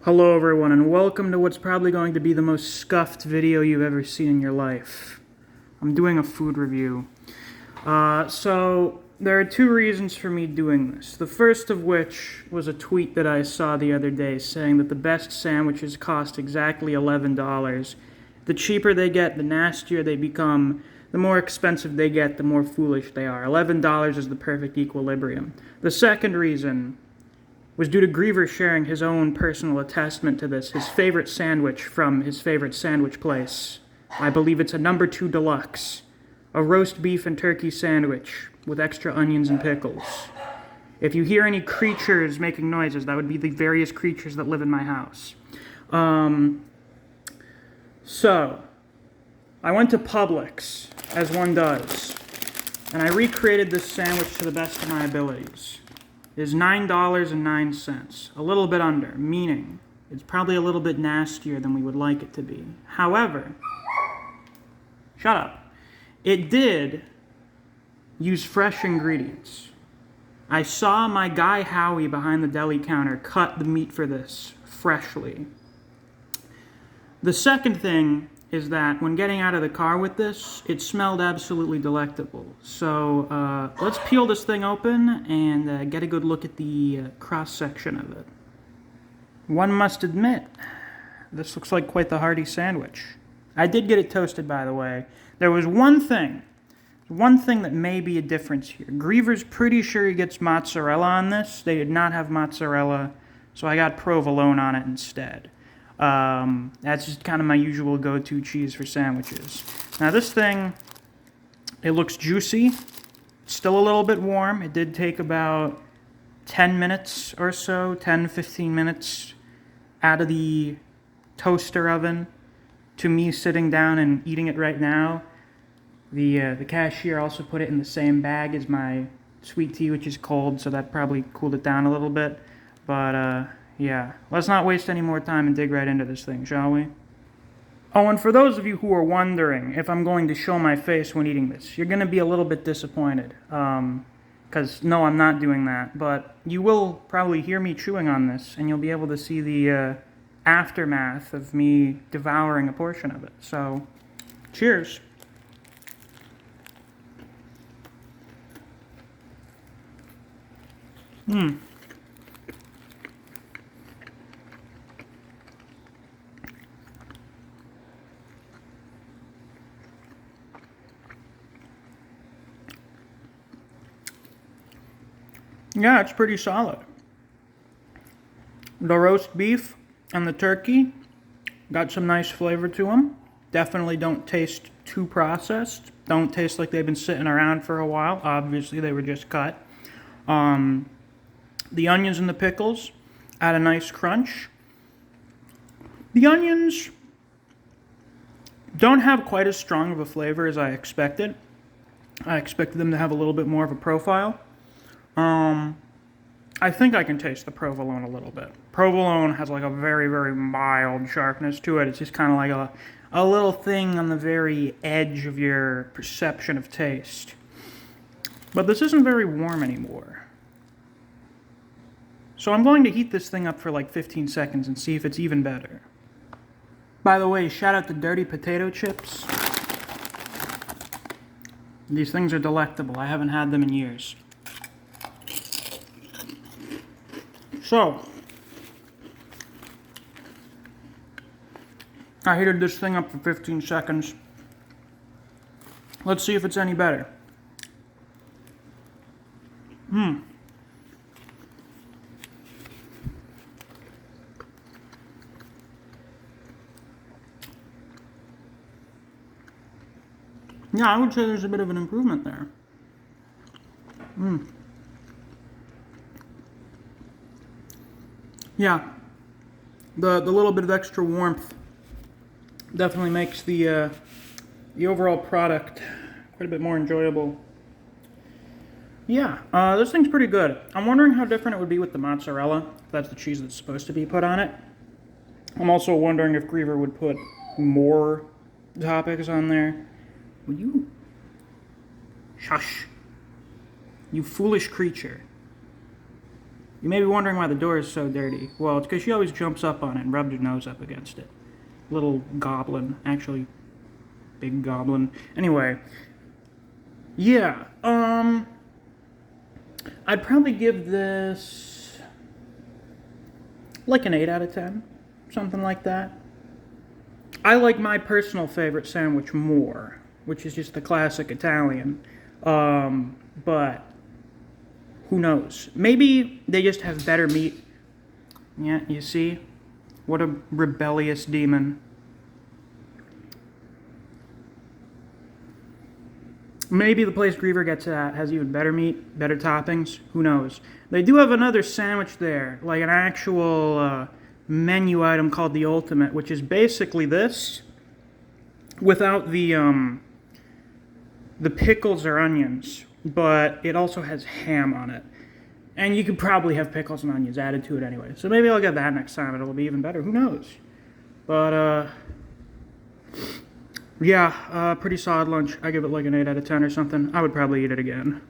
Hello everyone, and welcome to what's probably going to be the most scuffed video you've ever seen in your life. I'm doing a food review. So there are two reasons for me doing this. The first of which was a tweet that I saw the other day saying that the best sandwiches cost exactly $11. The cheaper they get, the nastier they become. The more expensive they get, the more foolish they are. $11 is the perfect equilibrium. The second reason was due to Griever sharing his own personal attestment to this, his favorite sandwich from his favorite sandwich place. I believe it's a number 2 deluxe, a roast beef and turkey sandwich with extra onions and pickles. If you hear any creatures making noises, that would be the various creatures that live in my house. So, I went to Publix, as one does, and I recreated this sandwich to the best of my abilities. It is $9.09, a little bit under, meaning it's probably a little bit nastier than we would like it to be. However, shut up. It did use fresh ingredients. I saw my guy Howie behind the deli counter cut the meat for this freshly. The second thing is that when getting out of the car with this, it smelled absolutely delectable. So let's peel this thing open and get a good look at the cross-section of it. One must admit, this looks like quite the hearty sandwich. I did get it toasted, by the way. There was one thing that may be a difference here. Griever's pretty sure he gets mozzarella on this. They did not have mozzarella, so I got provolone on it instead. That's just kind of my usual go-to cheese for sandwiches. Now this thing, it looks juicy. It's still a little bit warm. It did take about 10 minutes or so, 10-15 minutes out of the toaster oven to me sitting down and eating it right now. The cashier also put it in the same bag as my sweet tea, which is cold, so that probably cooled it down a little bit. But yeah, let's not waste any more time and dig right into this thing, shall we? Oh, and for those of you who are wondering if I'm going to show my face when eating this, you're going to be a little bit disappointed. Because, no, I'm not doing that. But you will probably hear me chewing on this, and you'll be able to see the aftermath of me devouring a portion of it. So, cheers. Yeah, it's pretty solid. The roast beef and the turkey got some nice flavor to them. Definitely don't taste too processed. Don't taste like they've been sitting around for a while. Obviously, they were just cut. The onions and the pickles add a nice crunch. The onions don't have quite as strong of a flavor as I expected. I expected them to have a little bit more of a profile. I think I can taste the provolone a little bit. Provolone has like a very, very mild sharpness to it. It's just kind of like a little thing on the very edge of your perception of taste. But this isn't very warm anymore. So I'm going to heat this thing up for like 15 seconds and see if it's even better. By the way, shout out to Dirty Potato Chips. These things are delectable. I haven't had them in years. So, I heated this thing up for 15 seconds. Let's see if it's any better. Yeah, I would say there's a bit of an improvement there. Yeah, the little bit of extra warmth definitely makes the overall product quite a bit more enjoyable. Yeah, this thing's pretty good. I'm wondering how different it would be with the mozzarella, if that's the cheese that's supposed to be put on it. I'm also wondering if Griever would put more toppings on there. Will you? Shush. You foolish creature. You may be wondering why the door is so dirty. Well, it's because she always jumps up on it and rubs her nose up against it. Little goblin. Actually, big goblin. Anyway. Yeah, I'd probably give this like an 8 out of 10. Something like that. I like my personal favorite sandwich more, which is just the classic Italian. But who knows? Maybe they just have better meat. Yeah, you see? What a rebellious demon. Maybe the place Griever gets at has even better meat, better toppings. Who knows? They do have another sandwich there, like an actual menu item called the Ultimate, which is basically this, without the pickles or onions, but it also has ham on it. And you could probably have pickles and onions added to it anyway. So maybe I'll get that next time. It'll be even better. Who knows? But, yeah, pretty solid lunch. I give it like an 8 out of 10 or something. I would probably eat it again.